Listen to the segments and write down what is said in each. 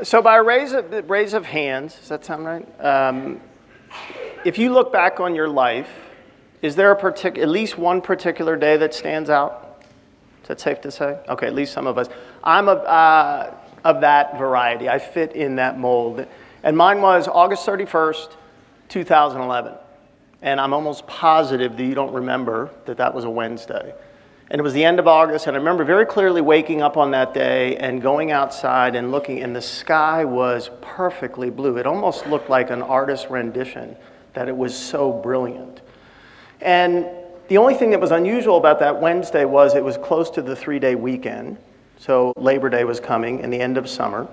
So by raise of hands, does that sound right? If you look back on your life, is there at least one particular day that stands out? Is that safe to say? Okay, at least some of us. I'm of that variety. I fit in that mold. And mine was August 31st, 2011. And I'm almost positive that you don't remember that was a Wednesday. And it was the end of August, and I remember very clearly waking up on that day and going outside and looking, and the sky was perfectly blue. It almost looked like an artist's rendition, that it was so brilliant. And the only thing that was unusual about that Wednesday was it was close to the 3-day weekend. So Labor Day was coming and the end of summer.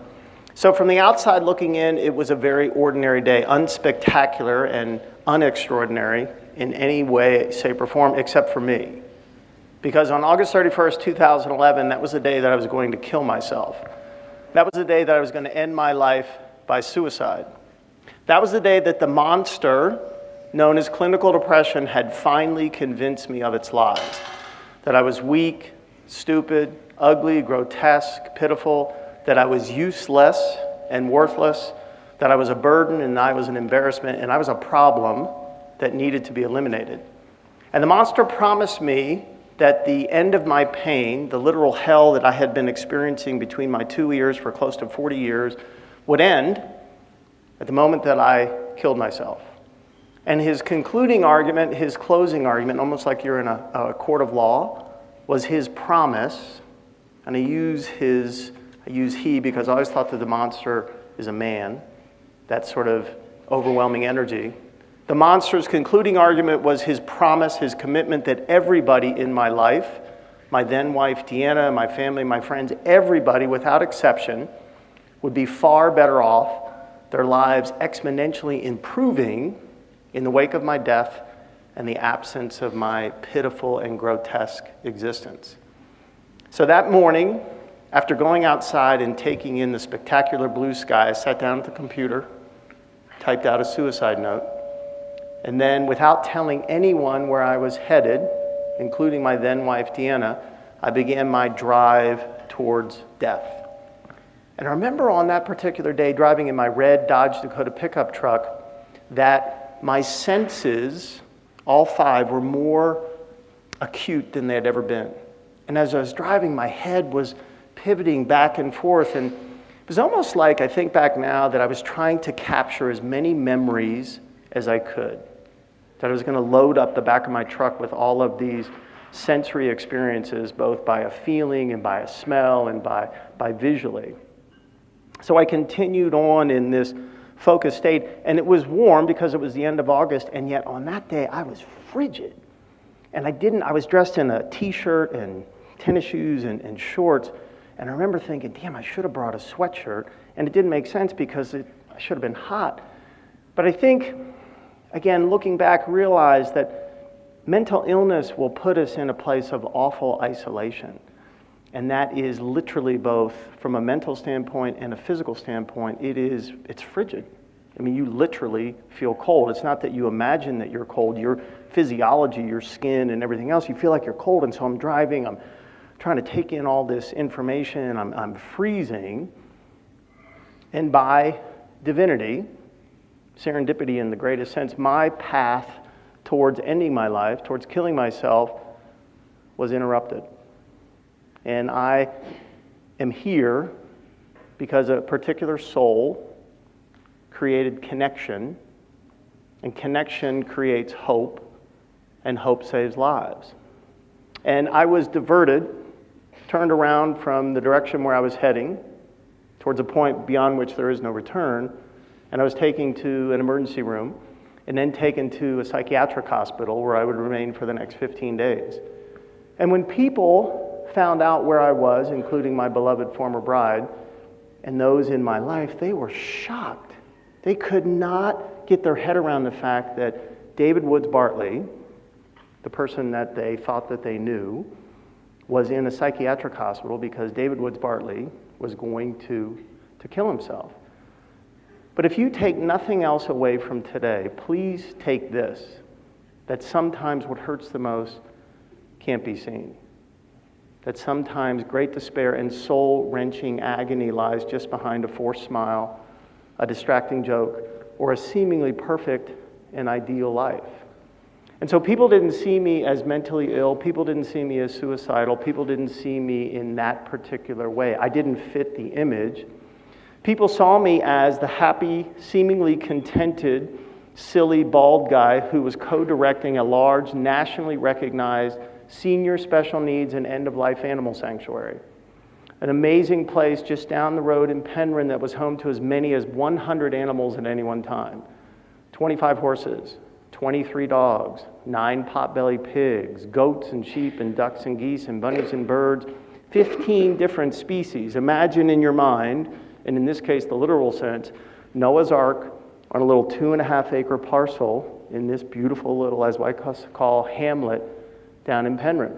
So from the outside looking in, it was a very ordinary day, unspectacular and unextraordinary in any way, shape, or form, except for me. Because on August 31st, 2011, that was the day that I was going to kill myself. That was the day that I was going to end my life by suicide. That was the day that the monster known as clinical depression had finally convinced me of its lies. That I was weak, stupid, ugly, grotesque, pitiful, that I was useless and worthless, that I was a burden and I was an embarrassment and I was a problem that needed to be eliminated. And the monster promised me that the end of my pain, the literal hell that I had been experiencing between my two ears for close to 40 years, would end at the moment that I killed myself. And his concluding argument, his closing argument, almost like you're in a court of law, was his promise, and I use he because I always thought that the monster is a man, that sort of overwhelming energy. The monster's concluding argument was his promise, his commitment that everybody in my life, my then wife Deanna, my family, my friends, everybody without exception would be far better off, their lives exponentially improving in the wake of my death and the absence of my pitiful and grotesque existence. So that morning, after going outside and taking in the spectacular blue sky, I sat down at the computer, typed out a suicide note, and then, without telling anyone where I was headed, including my then wife, Deanna, I began my drive towards death. And I remember on that particular day, driving in my red Dodge Dakota pickup truck, that my senses, all five, were more acute than they had ever been. And as I was driving, my head was pivoting back and forth, and it was almost like, I think back now, that I was trying to capture as many memories as I could. That I was going to load up the back of my truck with all of these sensory experiences, both by a feeling and by a smell and by visually. So I continued on in this focused state, and it was warm because it was the end of August, and yet on that day I was frigid. And I was dressed in a t-shirt and tennis shoes and shorts, and I remember thinking, damn, I should have brought a sweatshirt, and it didn't make sense because I should have been hot. But I think, again, looking back, realize that mental illness will put us in a place of awful isolation. And that is literally both from a mental standpoint and a physical standpoint, it's frigid. I mean, you literally feel cold. It's not that you imagine that you're cold. Your physiology, your skin and everything else, you feel like you're cold. And so I'm driving, I'm trying to take in all this information, I'm freezing. And by divinity, serendipity in the greatest sense, my path towards ending my life, towards killing myself, was interrupted. And I am here because a particular soul created connection, and connection creates hope, and hope saves lives. And I was diverted, turned around from the direction where I was heading, towards a point beyond which there is no return, and I was taken to an emergency room, and then taken to a psychiatric hospital where I would remain for the next 15 days. And when people found out where I was, including my beloved former bride, and those in my life, they were shocked. They could not get their head around the fact that David Woods Bartley, the person that they thought that they knew, was in a psychiatric hospital because David Woods Bartley was going to kill himself. But if you take nothing else away from today, please take this, that sometimes what hurts the most can't be seen. that sometimes great despair and soul-wrenching agony lies just behind a forced smile, a distracting joke, or a seemingly perfect and ideal life. And so people didn't see me as mentally ill, people didn't see me as suicidal, people didn't see me in that particular way. I didn't fit the image. People saw me as the happy, seemingly contented, silly, bald guy who was co-directing a large, nationally recognized senior special needs and end-of-life animal sanctuary. An amazing place just down the road in Penryn that was home to as many as 100 animals at any one time. 25 horses, 23 dogs, 9 potbelly pigs, goats and sheep and ducks and geese and bunnies and birds, 15 different species. Imagine in your mind, and in this case the literal sense, Noah's Ark on a little 2.5-acre parcel in this beautiful little, as I call, hamlet down in Penryn.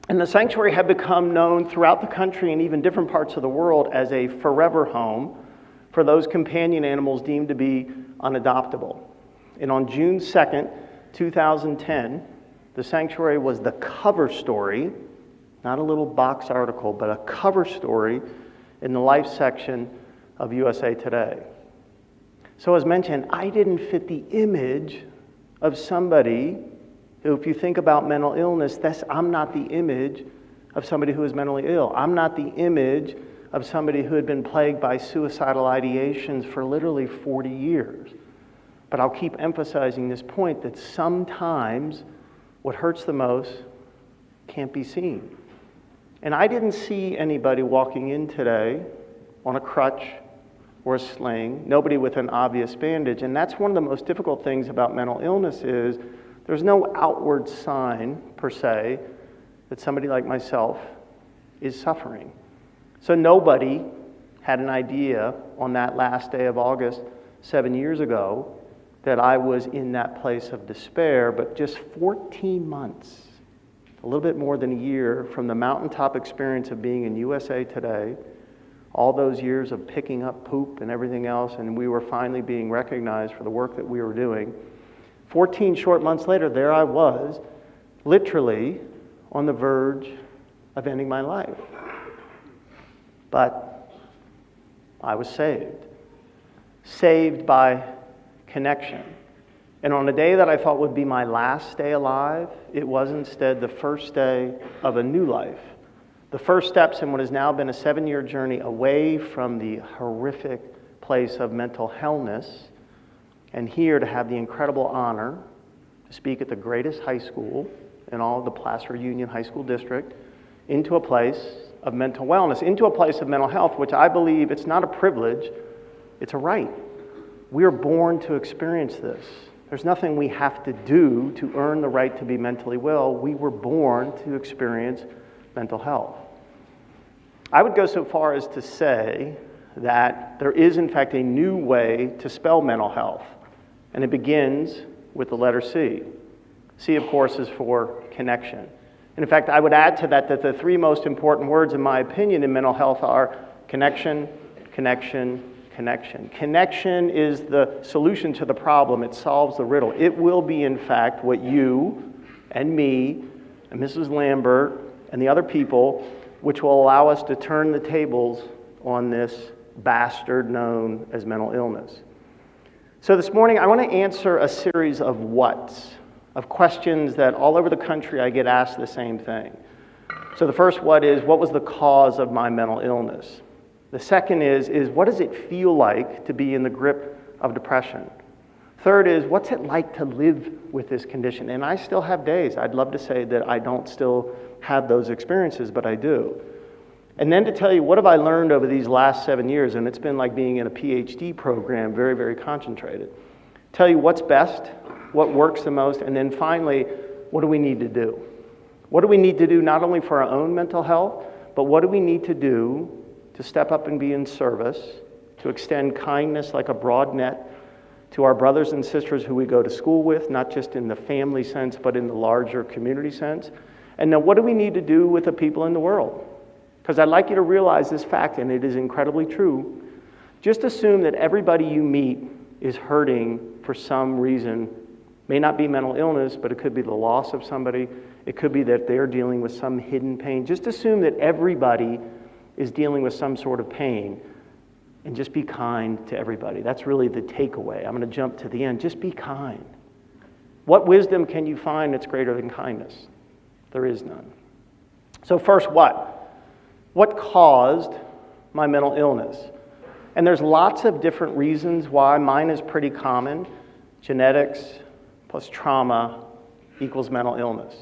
And the sanctuary had become known throughout the country and even different parts of the world as a forever home for those companion animals deemed to be unadoptable. And on June 2nd, 2010, the sanctuary was the cover story, not a little box article, but a cover story in the life section of USA Today. So as mentioned, I didn't fit the image of somebody who, if you think about mental illness, I'm not the image of somebody who is mentally ill. I'm not the image of somebody who had been plagued by suicidal ideations for literally 40 years. But I'll keep emphasizing this point that sometimes what hurts the most can't be seen. And I didn't see anybody walking in today on a crutch or a sling, nobody with an obvious bandage. And that's one of the most difficult things about mental illness is there's no outward sign, per se, that somebody like myself is suffering. So nobody had an idea on that last day of August 7 years ago that I was in that place of despair, but just 14 months, a little bit more than a year from the mountaintop experience of being in USA Today, all those years of picking up poop and everything else, and we were finally being recognized for the work that we were doing. 14 short months later, there I was, literally on the verge of ending my life. But I was saved. Saved by connection. And on a day that I thought would be my last day alive, it was instead the first day of a new life. The first steps in what has now been a 7-year journey away from the horrific place of mental illness, and here to have the incredible honor to speak at the greatest high school in all of the Placer Union High School District, into a place of mental wellness, into a place of mental health, which I believe it's not a privilege, it's a right. We are born to experience this. There's nothing we have to do to earn the right to be mentally well. We were born to experience mental health. I would go so far as to say that there is, in fact, a new way to spell mental health. And it begins with the letter C. C, of course, is for connection. And in fact, I would add to that the 3 most important words, in my opinion, in mental health are connection, connection, connection. Connection is the solution to the problem. It solves the riddle. It will be, in fact, what you and me and Mrs. Lambert and the other people, which will allow us to turn the tables on this bastard known as mental illness. So this morning, I want to answer a series of whats, of questions that all over the country I get asked the same thing. So the first what is, what was the cause of my mental illness? The second is what does it feel like to be in the grip of depression? Third is, what's it like to live with this condition? And I still have days. I'd love to say that I don't still have those experiences, but I do. And then to tell you, what have I learned over these last 7 years? And it's been like being in a PhD program, very, very concentrated. Tell you what's best, what works the most, and then finally, what do we need to do? What do we need to do not only for our own mental health, but what do we need to do to step up and be in service, to extend kindness like a broad net to our brothers and sisters who we go to school with, not just in the family sense, but in the larger community sense? And then what do we need to do with the people in the world? Because I'd like you to realize this fact, and it is incredibly true. Just assume that everybody you meet is hurting for some reason. May not be mental illness, but it could be the loss of somebody. It could be that they're dealing with some hidden pain. Just assume that everybody is dealing with some sort of pain, and just be kind to everybody. That's really the takeaway. I'm going to jump to the end. Just be kind. What wisdom can you find that's greater than kindness? There is none. So first, what? What caused my mental illness? And there's lots of different reasons why. Mine is pretty common. Genetics plus trauma equals mental illness.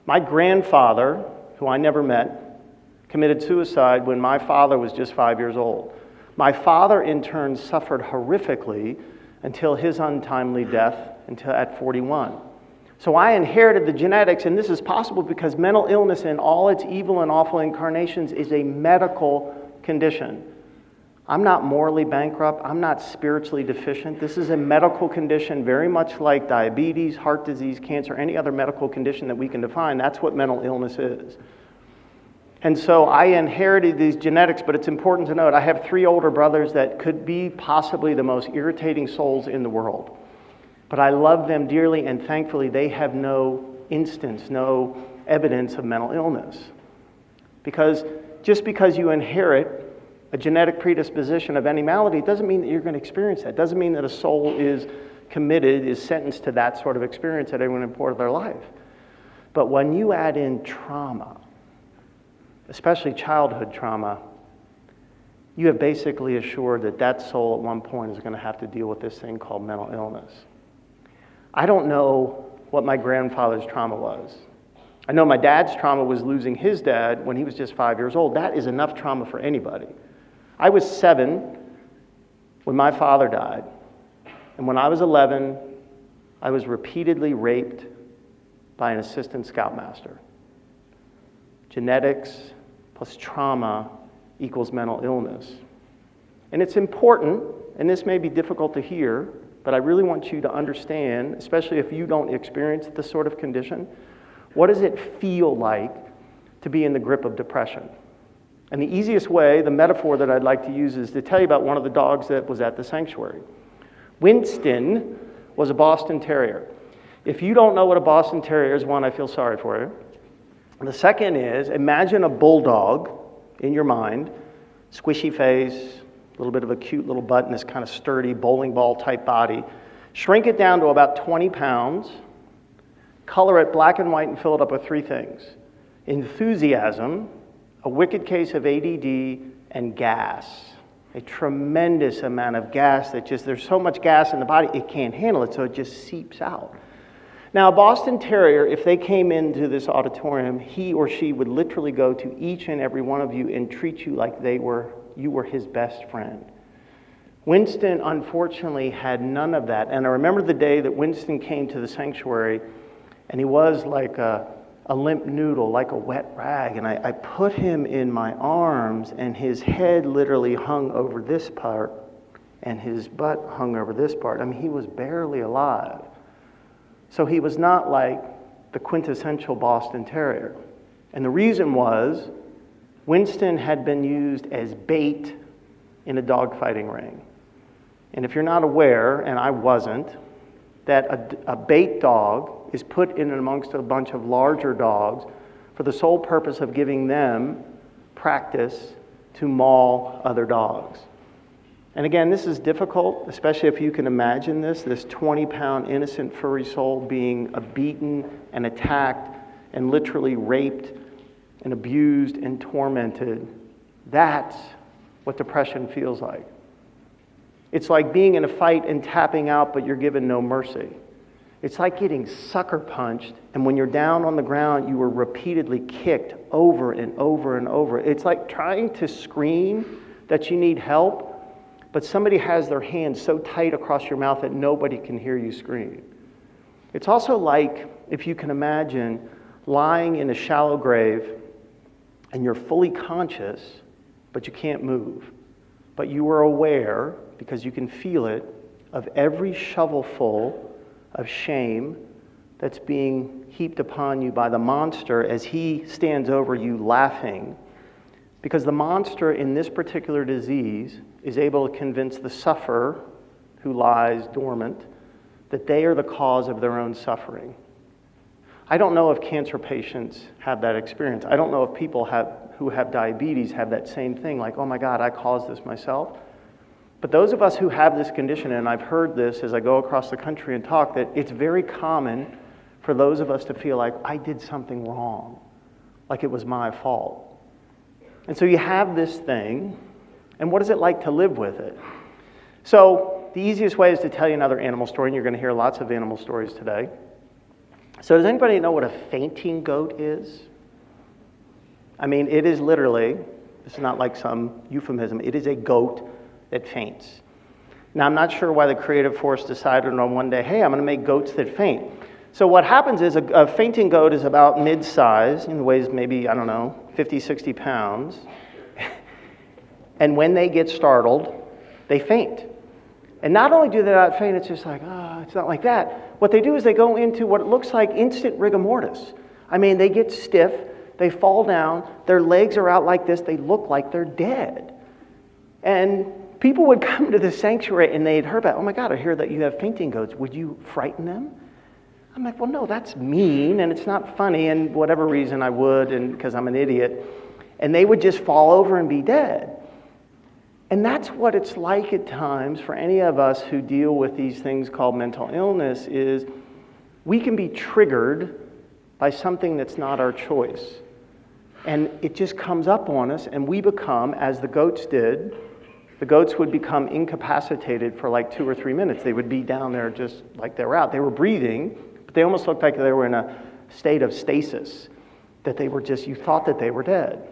My grandfather, who I never met, committed suicide when my father was just 5 years old. My father, in turn, suffered horrifically until his untimely death at 41. So I inherited the genetics, and this is possible because mental illness in all its evil and awful incarnations is a medical condition. I'm not morally bankrupt. I'm not spiritually deficient. This is a medical condition very much like diabetes, heart disease, cancer, any other medical condition that we can define. That's what mental illness is. And so I inherited these genetics, but it's important to note I have 3 older brothers that could be possibly the most irritating souls in the world. But I love them dearly, and thankfully they have no instance, no evidence of mental illness. Because just because you inherit a genetic predisposition of any malady doesn't mean that you're going to experience that. It doesn't mean that a soul is committed, is sentenced to that sort of experience at any point of their life. But when you add in trauma, especially childhood trauma, you have basically assured that that soul at one point is going to have to deal with this thing called mental illness. I don't know what my grandfather's trauma was. I know my dad's trauma was losing his dad when he was just 5 years old. That is enough trauma for anybody. I was 7 when my father died. And when I was 11, I was repeatedly raped by an assistant scoutmaster. Genetics plus trauma equals mental illness. And it's important, and this may be difficult to hear, but I really want you to understand, especially if you don't experience this sort of condition, what does it feel like to be in the grip of depression? And the easiest way, the metaphor that I'd like to use, is to tell you about one of the dogs that was at the sanctuary. Winston was a Boston Terrier. If you don't know what a Boston Terrier is, one, I feel sorry for you. And the second is, imagine a bulldog in your mind, squishy face, a little bit of a cute little butt, and this kind of sturdy bowling ball type body. Shrink it down to about 20 pounds, color it black and white, and fill it up with 3 things: enthusiasm, a wicked case of ADD, and gas. A tremendous amount of gas that there's so much gas in the body, it can't handle it, so it just seeps out. Now, a Boston Terrier, if they came into this auditorium, he or she would literally go to each and every one of you and treat you like you were his best friend. Winston, unfortunately, had none of that. And I remember the day that Winston came to the sanctuary, and he was like a limp noodle, like a wet rag. And I put him in my arms, and his head literally hung over this part, and his butt hung over this part. I mean, he was barely alive. So he was not like the quintessential Boston Terrier. And the reason was, Winston had been used as bait in a dogfighting ring. And if you're not aware, and I wasn't, that a bait dog is put in amongst a bunch of larger dogs for the sole purpose of giving them practice to maul other dogs. And again, this is difficult, especially if you can imagine this 20-pound innocent furry soul being beaten and attacked and literally raped and abused and tormented. That's what depression feels like. It's like being in a fight and tapping out, but you're given no mercy. It's like getting sucker punched, and when you're down on the ground, you were repeatedly kicked over and over and over. It's like trying to scream that you need help, but somebody has their hand so tight across your mouth that nobody can hear you scream. It's also like, if you can imagine, lying in a shallow grave and you're fully conscious, but you can't move. But you are aware, because you can feel it, of every shovelful of shame that's being heaped upon you by the monster as he stands over you laughing. Because the monster in this particular disease is able to convince the sufferer who lies dormant that they are the cause of their own suffering. I don't know if cancer patients have that experience. I don't know if people who have diabetes have that same thing, like, oh my God, I caused this myself. But those of us who have this condition, and I've heard this as I go across the country and talk, that it's very common for those of us to feel like I did something wrong, like it was my fault. And so you have this thing, and what is it like to live with it? So the easiest way is to tell you another animal story, and you're going to hear lots of animal stories today. So does anybody know what a fainting goat is? I mean, it is literally, this is not like some euphemism, it is a goat that faints. Now, I'm not sure why the creative force decided on one day, hey, I'm going to make goats that faint. So what happens is a fainting goat is about mid-size and weighs maybe, 50, 60 pounds. And when they get startled, they faint. And not only do they not faint, it's just like, it's not like that. What they do is they go into what looks like instant rigor mortis. I mean, they get stiff, they fall down, their legs are out like this, they look like they're dead. And people would come to the sanctuary and they'd heard about, oh my God, I hear that you have fainting goats. Would you frighten them? I'm like, well, no, that's mean and it's not funny, and whatever reason I would, and because I'm an idiot. And they would just fall over and be dead. And that's what it's like at times for any of us who deal with these things called mental illness, is we can be triggered by something that's not our choice. And it just comes up on us, and we become, as the goats did, the goats would become incapacitated for like 2 or 3 minutes. They would be down there just like they were out. They were breathing, but they almost looked like they were in a state of stasis, that they were just, you thought that they were dead.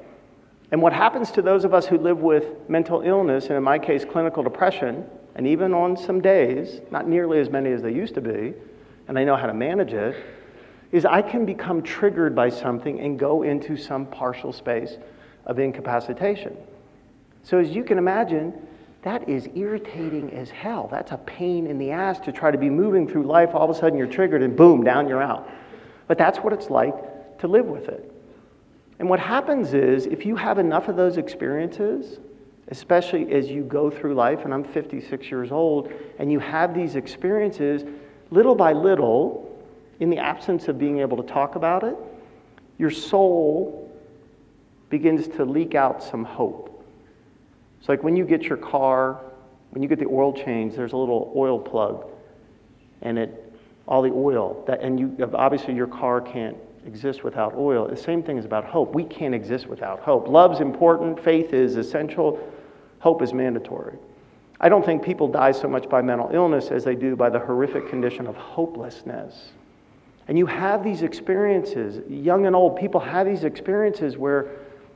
And what happens to those of us who live with mental illness, and in my case, clinical depression, and even on some days, not nearly as many as they used to be, and I know how to manage it, is I can become triggered by something and go into some partial space of incapacitation. So as you can imagine, that is irritating as hell. That's a pain in the ass to try to be moving through life. All of a sudden you're triggered and boom, down you're out. But that's what it's like to live with it. And what happens is, if you have enough of those experiences, especially as you go through life, and I'm 56 years old, and you have these experiences, little by little, in the absence of being able to talk about it, your soul begins to leak out some hope. It's like when you get your car, when you get the oil change, there's a little oil plug, and all the oil, obviously your car can't exist without oil. The same thing is about hope. We can't exist without hope. Love's important, faith is essential, hope is mandatory. I don't think people die so much by mental illness as they do by the horrific condition of hopelessness. And you have these experiences, young and old people have these experiences where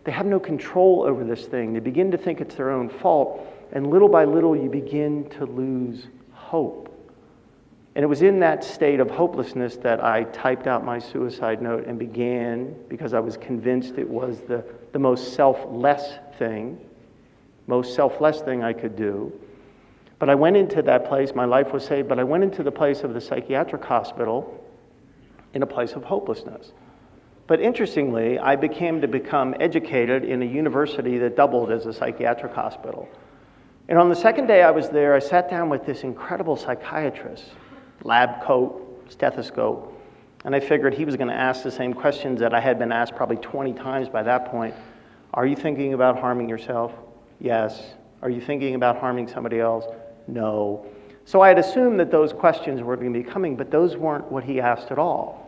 they have no control over this thing. They begin to think it's their own fault, and little by little you begin to lose hope. And it was in that state of hopelessness that I typed out my suicide note and began, because I was convinced it was the most selfless thing I could do. But I went into that place, my life was saved, but I went into the place of the psychiatric hospital in a place of hopelessness. But interestingly, I become educated in a university that doubled as a psychiatric hospital. And on the second day I was there, I sat down with this incredible psychiatrist, lab coat, stethoscope, and I figured he was going to ask the same questions that I had been asked probably 20 times by that point. Are you thinking about harming yourself? Yes. Are you thinking about harming somebody else? No. So I had assumed that those questions were going to be coming, but those weren't what he asked at all.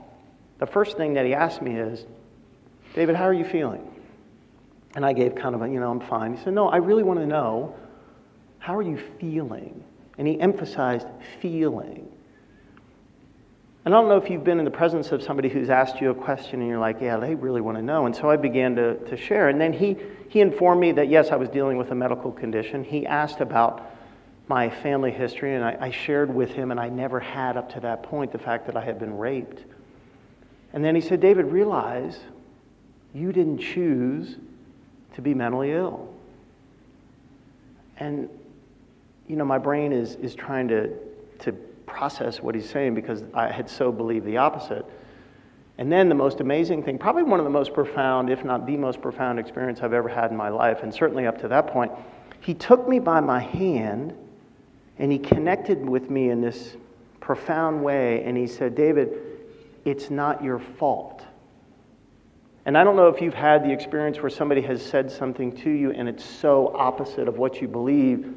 The first thing that he asked me is, David, how are you feeling? And I gave kind of a, I'm fine. He said, no, I really want to know, how are you feeling? And he emphasized feeling. And I don't know if you've been in the presence of somebody who's asked you a question and you're like, yeah, they really want to know. And so I began to share. And then he informed me that, yes, I was dealing with a medical condition. He asked about my family history, and I shared with him, and I never had up to that point, the fact that I had been raped. And then he said, David, realize you didn't choose to be mentally ill. And, my brain is trying to process what he's saying, because I had so believed the opposite. And then the most amazing thing, probably one of the most profound, if not the most profound experience I've ever had in my life, and certainly up to that point, he took me by my hand and he connected with me in this profound way, and he said, David, it's not your fault. And I don't know if you've had the experience where somebody has said something to you and it's so opposite of what you believe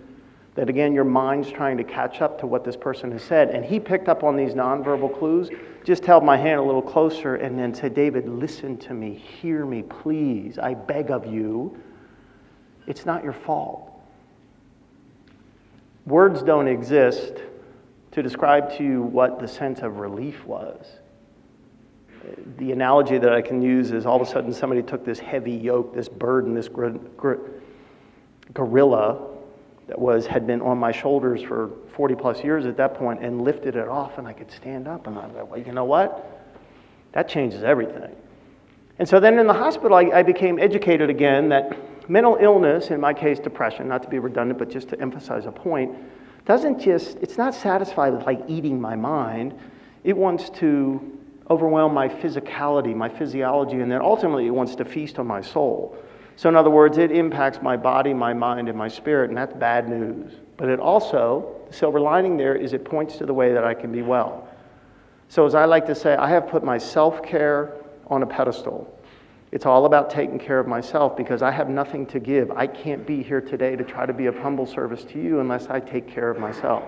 that, again, your mind's trying to catch up to what this person has said. And he picked up on these nonverbal clues, just held my hand a little closer and then said, David, listen to me, hear me, please, I beg of you. It's not your fault. Words don't exist to describe to you what the sense of relief was. The analogy that I can use is all of a sudden somebody took this heavy yoke, this burden, this gorilla that had been on my shoulders for 40 plus years at that point and lifted it off and I could stand up and I was like, well, you know what? That changes everything. And so then in the hospital, I became educated again that mental illness, in my case depression, not to be redundant, but just to emphasize a point, it's not satisfied with like eating my mind. It wants to overwhelm my physicality, my physiology, and then ultimately it wants to feast on my soul. So in other words, it impacts my body, my mind, and my spirit, and that's bad news. But it also, the silver lining there is it points to the way that I can be well. So as I like to say, I have put my self-care on a pedestal. It's all about taking care of myself because I have nothing to give. I can't be here today to try to be of humble service to you unless I take care of myself.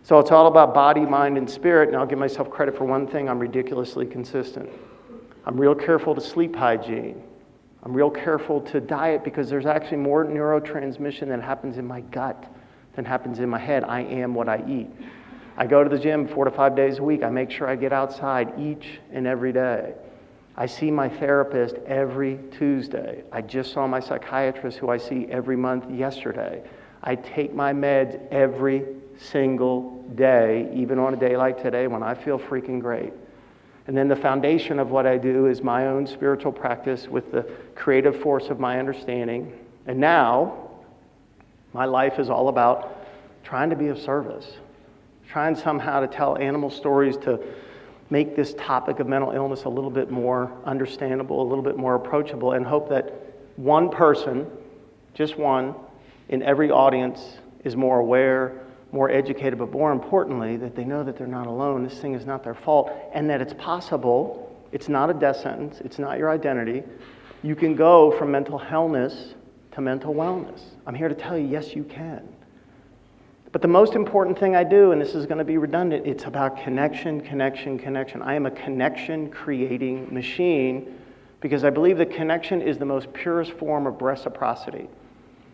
So it's all about body, mind, and spirit, and I'll give myself credit for one thing, I'm ridiculously consistent. I'm real careful to sleep hygiene. I'm real careful to diet because there's actually more neurotransmission that happens in my gut than happens in my head. I am what I eat. I go to the gym 4 to 5 days a week. I make sure I get outside each and every day. I see my therapist every Tuesday. I just saw my psychiatrist who I see every month yesterday. I take my meds every single day, even on a day like today when I feel freaking great. And then the foundation of what I do is my own spiritual practice with the creative force of my understanding. And now, my life is all about trying to be of service, trying somehow to tell animal stories to make this topic of mental illness a little bit more understandable, a little bit more approachable, and hope that one person, just one, in every audience is more aware, more educated, but more importantly, that they know that they're not alone. This thing is not their fault, and that it's possible. It's not a death sentence. It's not your identity. You can go from mental hellness to mental wellness. I'm here to tell you, yes, you can. But the most important thing I do, and this is going to be redundant, it's about connection, connection, connection. I am a connection-creating machine because I believe that connection is the most purest form of reciprocity.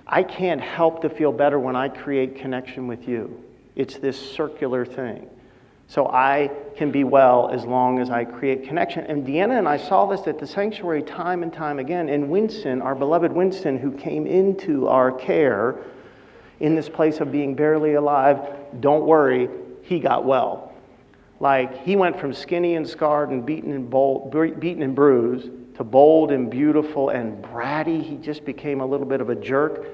I can't help to feel better when I create connection with you. It's this circular thing. So I can be well as long as I create connection. And Deanna and I saw this at the sanctuary time and time again. And Winston, our beloved Winston, who came into our care in this place of being barely alive, don't worry, he got well. Like, he went from skinny and scarred and beaten and bruised to bold and beautiful and bratty. He just became a little bit of a jerk,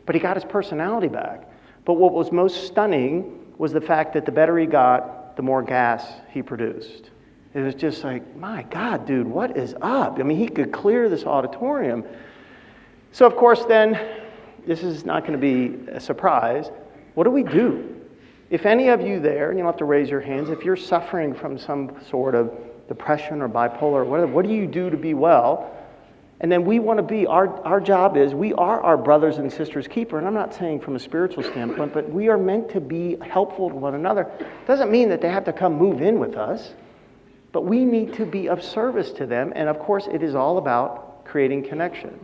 but he got his personality back. But what was most stunning was the fact that the better he got, the more gas he produced. It was just like, my God, dude, what is up? I mean, he could clear this auditorium. So, of course, then, this is not going to be a surprise. What do we do? If any of you there, and you don't have to raise your hands, if you're suffering from some sort of depression or bipolar or whatever, what do you do to be well? And then we want to be, our job is, we are our brothers and sisters' keeper. And I'm not saying from a spiritual standpoint, but we are meant to be helpful to one another. Doesn't mean that they have to come move in with us, but we need to be of service to them. And of course, it is all about creating connection.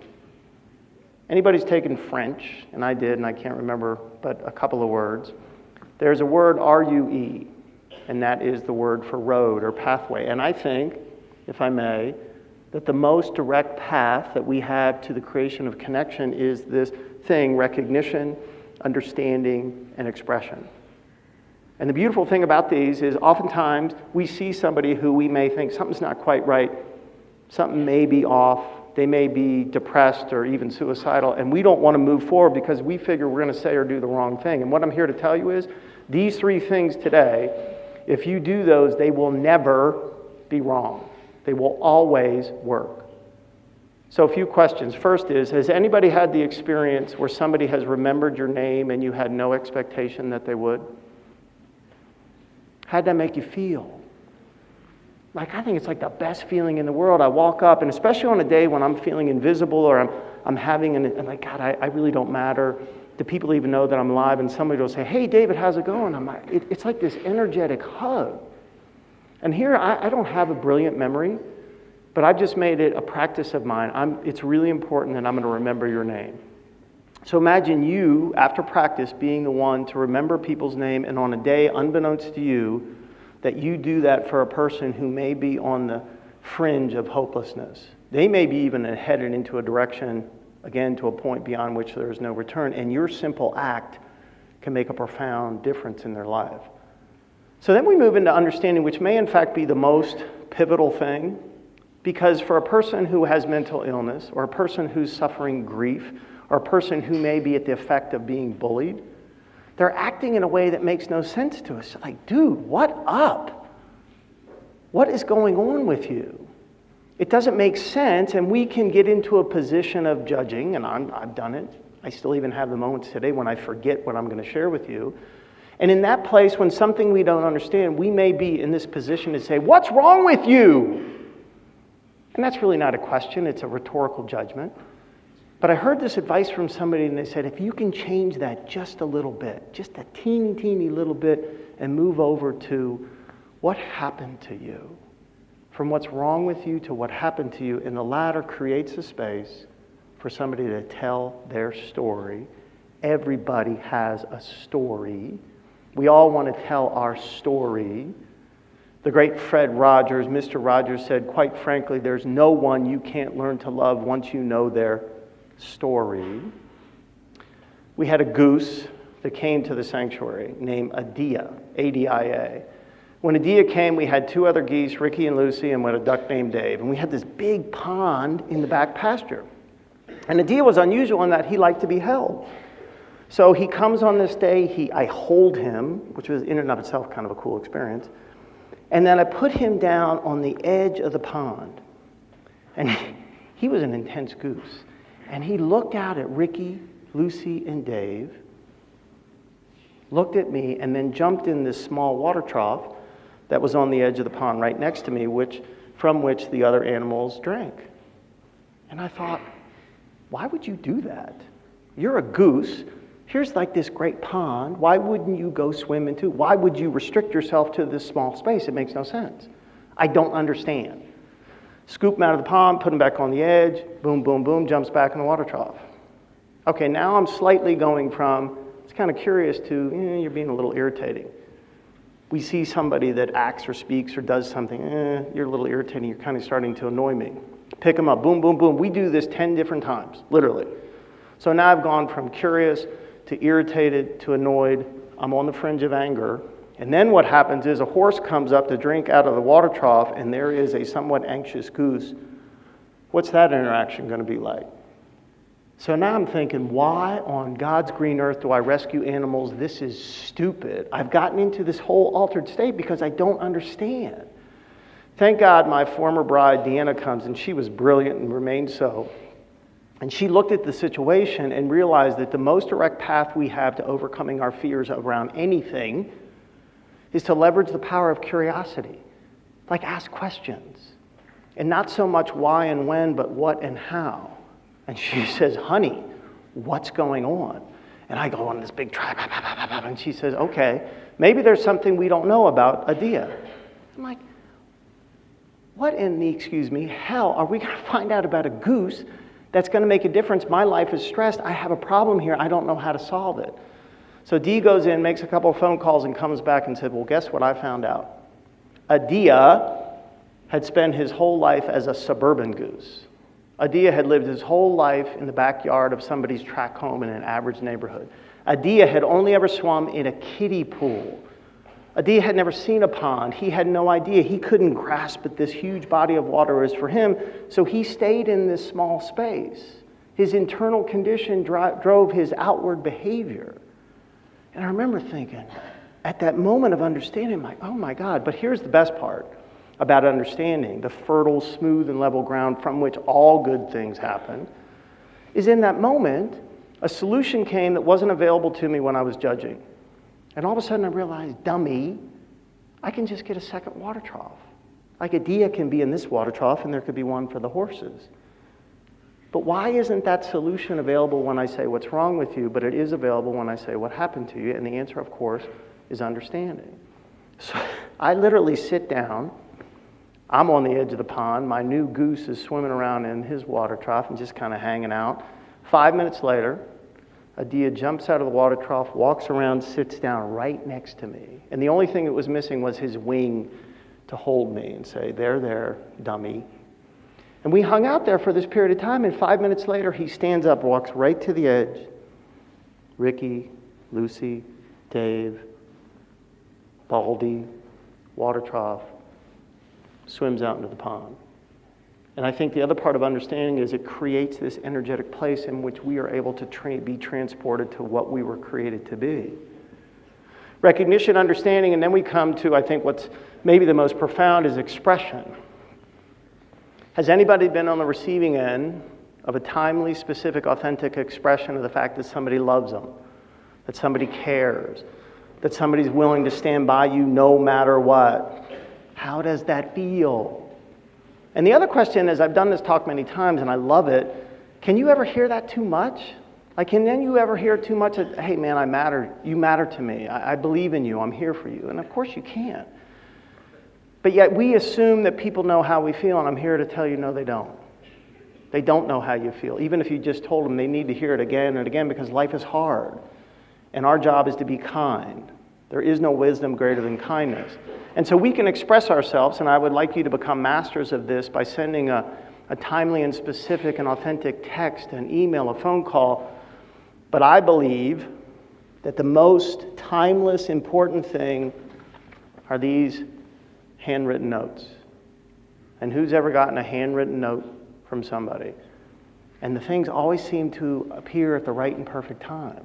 Anybody's taken French, and I did, and I can't remember but a couple of words. There's a word, R-U-E, and that is the word for road or pathway. And I think, if I may, that the most direct path that we have to the creation of connection is this thing, recognition, understanding, and expression. And the beautiful thing about these is oftentimes we see somebody who we may think something's not quite right, something may be off, they may be depressed or even suicidal, and we don't want to move forward because we figure we're going to say or do the wrong thing. And what I'm here to tell you is these three things today, if you do those, they will never be wrong. They will always work. So a few questions. First is, has anybody had the experience where somebody has remembered your name and you had no expectation that they would? How'd that make you feel? Like, I think it's like the best feeling in the world. I walk up, and especially on a day when I'm feeling invisible or I'm having I'm like, God, I really don't matter. Do people even know that I'm alive? And somebody will say, hey, David, how's it going? I'm like, it's like this energetic hug. And here, I don't have a brilliant memory, but I've just made it a practice of mine. It's really important that I'm going to remember your name. So imagine you, after practice, being the one to remember people's name, and on a day unbeknownst to you, that you do that for a person who may be on the fringe of hopelessness. They may be even headed into a direction, again, to a point beyond which there is no return, and your simple act can make a profound difference in their life. So then we move into understanding, which may in fact be the most pivotal thing, because for a person who has mental illness, or a person who's suffering grief, or a person who may be at the effect of being bullied, they're acting in a way that makes no sense to us. Like, dude, what up? What is going on with you? It doesn't make sense, and we can get into a position of judging, and I've done it. I still even have the moments today when I forget what I'm going to share with you. And in that place, when something we don't understand, we may be in this position to say, what's wrong with you? And that's really not a question, it's a rhetorical judgment. But I heard this advice from somebody, and they said, if you can change that just a little bit, just a teeny, teeny little bit, and move over to what happened to you, from what's wrong with you to what happened to you, and the latter creates a space for somebody to tell their story. Everybody has a story. We all want to tell our story. The great Fred Rogers, Mr. Rogers, said, quite frankly, there's no one you can't learn to love once you know their story. We had a goose that came to the sanctuary named Adia, A-D-I-A. When Adia came, we had two other geese, Ricky and Lucy, and we had a duck named Dave. And we had this big pond in the back pasture. And Adia was unusual in that he liked to be held. So he comes on this day, I hold him, which was in and of itself kind of a cool experience. And then I put him down on the edge of the pond. And he was an intense goose. And he looked out at Ricky, Lucy, and Dave, looked at me, and then jumped in this small water trough that was on the edge of the pond right next to me, from which the other animals drank. And I thought, why would you do that? You're a goose. Here's like this great pond. Why wouldn't you go swim into? Why would you restrict yourself to this small space? It makes no sense. I don't understand. Scoop him out of the pond, put him back on the edge, boom, boom, boom, jumps back in the water trough. Okay, now I'm slightly going from, it's kind of curious to, you're being a little irritating. We see somebody that acts or speaks or does something, you're a little irritating, you're kind of starting to annoy me. Pick them up, boom, boom, boom. We do this 10 different times, literally. So now I've gone from curious to irritated to annoyed. I'm on the fringe of anger. And then what happens is a horse comes up to drink out of the water trough, and there is a somewhat anxious goose. What's that interaction going to be like? So now I'm thinking, why on God's green earth do I rescue animals? This is stupid. I've gotten into this whole altered state because I don't understand. Thank God my former bride, Deanna, comes, and she was brilliant and remained so. And she looked at the situation and realized that the most direct path we have to overcoming our fears around anything is to leverage the power of curiosity. Like, ask questions. And not so much why and when, but what and how. And she says, honey, what's going on? And I go on this big try, and she says, okay, maybe there's something we don't know about Adia. I'm like, what in the, hell are we going to find out about a goose that's going to make a difference? My life is stressed. I have a problem here. I don't know how to solve it. So Dee goes in, makes a couple of phone calls, and comes back and said, well, guess what I found out? Adia had spent his whole life as a suburban goose. Adia had lived his whole life in the backyard of somebody's tract home in an average neighborhood. Adia had only ever swum in a kiddie pool. Adia had never seen a pond. He had no idea. He couldn't grasp that this huge body of water is for him, so he stayed in this small space. His internal condition drove his outward behavior. And I remember thinking, at that moment of understanding, I'm like, oh my God. But here's the best part about understanding, the fertile, smooth, and level ground from which all good things happen, is in that moment, a solution came that wasn't available to me when I was judging. And all of a sudden I realized, dummy, I can just get a second water trough. Like Adia can be in this water trough and there could be one for the horses. But why isn't that solution available when I say what's wrong with you, but it is available when I say what happened to you? And the answer, of course, is understanding. So I literally sit down. I'm on the edge of the pond. My new goose is swimming around in his water trough and just kind of hanging out. 5 minutes later, Adia jumps out of the water trough, walks around, sits down right next to me. And the only thing that was missing was his wing to hold me and say, there, dummy. And we hung out there for this period of time, and 5 minutes later, he stands up, walks right to the edge. Ricky, Lucy, Dave, Baldy, water trough, swims out into the pond. And I think the other part of understanding is it creates this energetic place in which we are able to be transported to what we were created to be. Recognition, understanding, and then we come to, I think, what's maybe the most profound is expression. Has anybody been on the receiving end of a timely, specific, authentic expression of the fact that somebody loves them, that somebody cares, that somebody's willing to stand by you no matter what? How does that feel? And the other question is, I've done this talk many times and I love it, can you ever hear that too much? Like, can then you ever hear too much of, hey man, I matter, you matter to me, I believe in you, I'm here for you. And of course you can't. But yet we assume that people know how we feel, and I'm here to tell you, no, they don't. They don't know how you feel. Even if you just told them, they need to hear it again and again because life is hard. And our job is to be kind. There is no wisdom greater than kindness. And so we can express ourselves, and I would like you to become masters of this by sending a timely and specific and authentic text, an email, a phone call. But I believe that the most timeless, important thing are these handwritten notes. And who's ever gotten a handwritten note from somebody? And the things always seem to appear at the right and perfect time.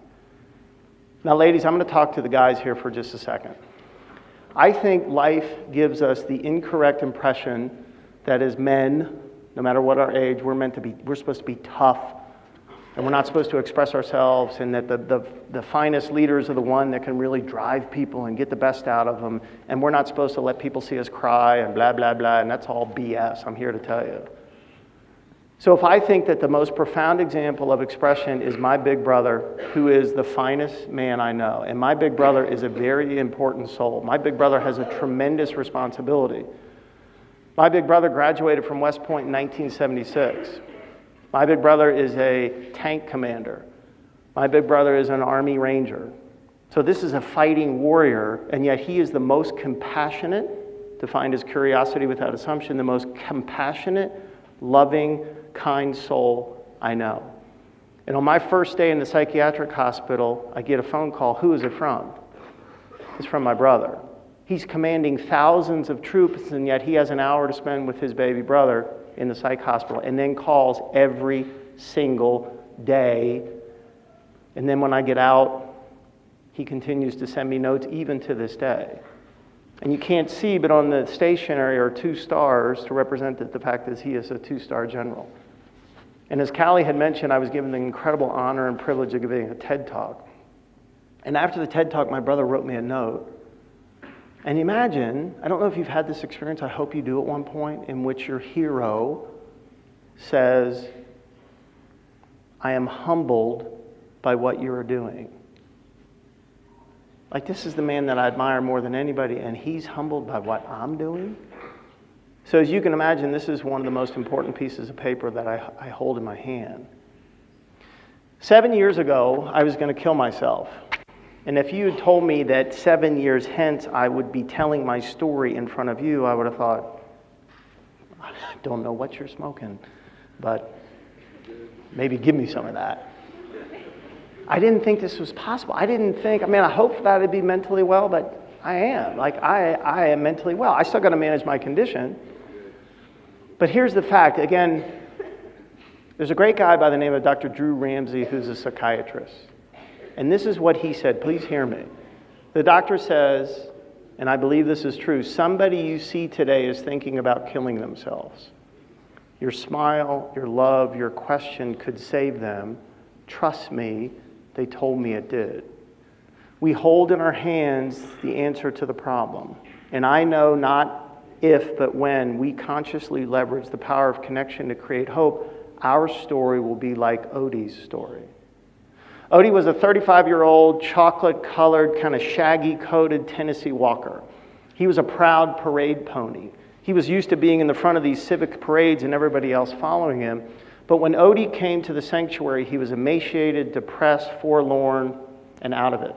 Now, ladies, I'm going to talk to the guys here for just a second. I think life gives us the incorrect impression that as men, no matter what our age, we're supposed to be tough, and we're not supposed to express ourselves, and that the finest leaders are the one that can really drive people and get the best out of them, and we're not supposed to let people see us cry and blah, blah, blah, and that's all BS, I'm here to tell you. So if I think that the most profound example of expression is my big brother, who is the finest man I know, and my big brother is a very important soul. My big brother has a tremendous responsibility. My big brother graduated from West Point in 1976. My big brother is a tank commander. My big brother is an Army Ranger. So this is a fighting warrior, and yet he is the most compassionate, to find his curiosity without assumption, the most compassionate, loving, kind soul I know. And on my first day in the psychiatric hospital, I get a phone call. Who is it from? It's from my brother. He's commanding thousands of troops, and yet he has an hour to spend with his baby brother in the psych hospital, and then calls every single day. And then when I get out, he continues to send me notes even to this day. And you can't see, but on the stationery are 2 stars to represent the fact that he is a 2-star general. And as Callie had mentioned, I was given the incredible honor and privilege of giving a TED Talk. And after the TED Talk, my brother wrote me a note. And imagine, I don't know if you've had this experience, I hope you do at one point, in which your hero says, I am humbled by what you are doing. Like, this is the man that I admire more than anybody, and he's humbled by what I'm doing? So as you can imagine, this is one of the most important pieces of paper that I hold in my hand. 7 years ago, I was going to kill myself. And if you had told me that 7 years hence I would be telling my story in front of you, I would have thought, I don't know what you're smoking, but maybe give me some of that. I didn't think this was possible. I hope that I'd be mentally well, but I am. I am mentally well. I still got to manage my condition. But here's the fact. Again, there's a great guy by the name of Dr. Drew Ramsey who's a psychiatrist. And this is what he said. Please hear me. The doctor says, and I believe this is true, somebody you see today is thinking about killing themselves. Your smile, your love, your question could save them. Trust me, they told me it did. We hold in our hands the answer to the problem. And I know not if but when we consciously leverage the power of connection to create hope, our story will be like Odie's story. Odie was a 35-year-old, chocolate-colored, kind of shaggy-coated Tennessee walker. He was a proud parade pony. He was used to being in the front of these civic parades and everybody else following him. But when Odie came to the sanctuary, he was emaciated, depressed, forlorn, and out of it.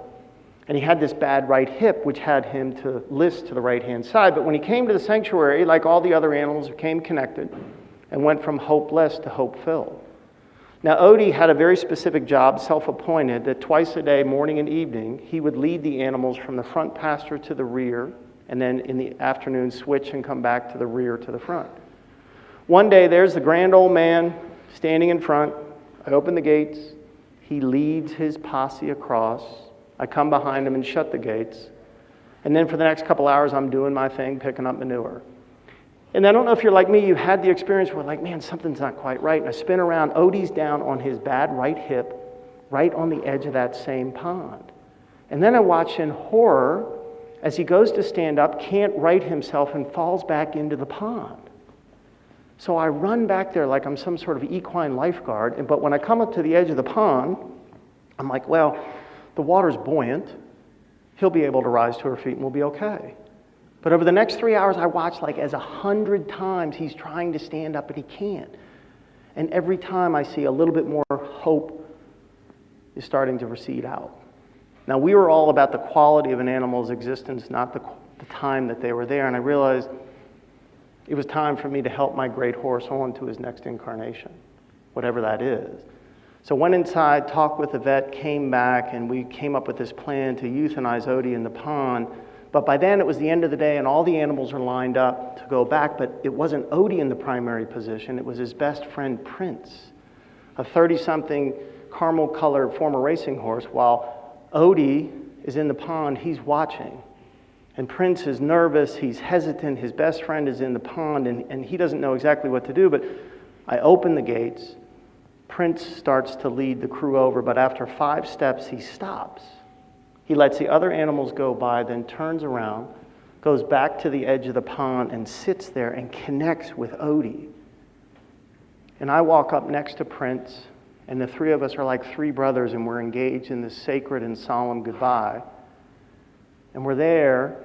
And he had this bad right hip, which had him to list to the right-hand side. But when he came to the sanctuary, like all the other animals, became connected and went from hopeless to hope-filled. Now, Odie had a very specific job, self-appointed, that twice a day, morning and evening, he would lead the animals from the front pasture to the rear, and then in the afternoon switch and come back to the rear to the front. One day, there's the grand old man standing in front. I open the gates. He leads his posse across. I come behind him and shut the gates. And then for the next couple hours, I'm doing my thing, picking up manure. And I don't know if you're like me, you've had the experience where like, man, something's not quite right. And I spin around, Odie's down on his bad right hip, right on the edge of that same pond. And then I watch in horror as he goes to stand up, can't right himself, and falls back into the pond. So I run back there like I'm some sort of equine lifeguard. But when I come up to the edge of the pond, I'm like, well, the water's buoyant. He'll be able to rise to her feet and we'll be okay. But over the next 3 hours, I watched like as 100 times he's trying to stand up, but he can't. And every time I see a little bit more hope is starting to recede out. Now, we were all about the quality of an animal's existence, not the time that they were there. And I realized it was time for me to help my great horse on to his next incarnation, whatever that is. So went inside, talked with the vet, came back, and we came up with this plan to euthanize Odie in the pond. But by then, it was the end of the day, and all the animals are lined up to go back. But it wasn't Odie in the primary position. It was his best friend, Prince, a 30-something caramel-colored former racing horse. While Odie is in the pond, he's watching. And Prince is nervous. He's hesitant. His best friend is in the pond, and he doesn't know exactly what to do. But I open the gates. Prince starts to lead the crew over, but after 5 steps, he stops. He lets the other animals go by, then turns around, goes back to the edge of the pond, and sits there and connects with Odie. And I walk up next to Prince, and the three of us are like 3 brothers, and we're engaged in this sacred and solemn goodbye. And we're there,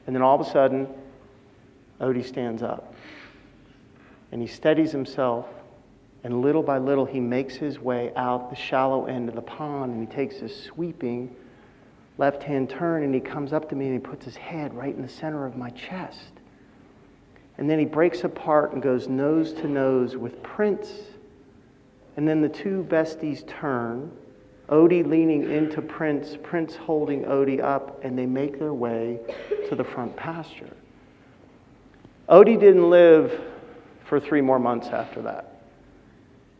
and then all of a sudden, Odie stands up. And he steadies himself, and little by little, he makes his way out the shallow end of the pond, and he takes this sweeping left-hand turn, and he comes up to me, and he puts his head right in the center of my chest. And then he breaks apart and goes nose to nose with Prince. And then the 2 besties turn, Odie leaning into Prince, Prince holding Odie up, and they make their way to the front pasture. Odie didn't live for 3 more months after that.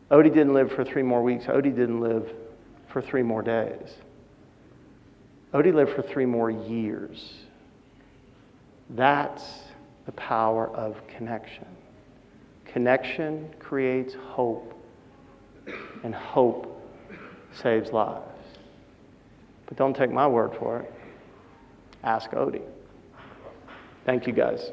Odie didn't live for 3 more weeks. Odie didn't live for 3 more days. Odie lived for 3 more years. That's the power of connection. Connection creates hope, and hope saves lives. But don't take my word for it. Ask Odie. Thank you, guys.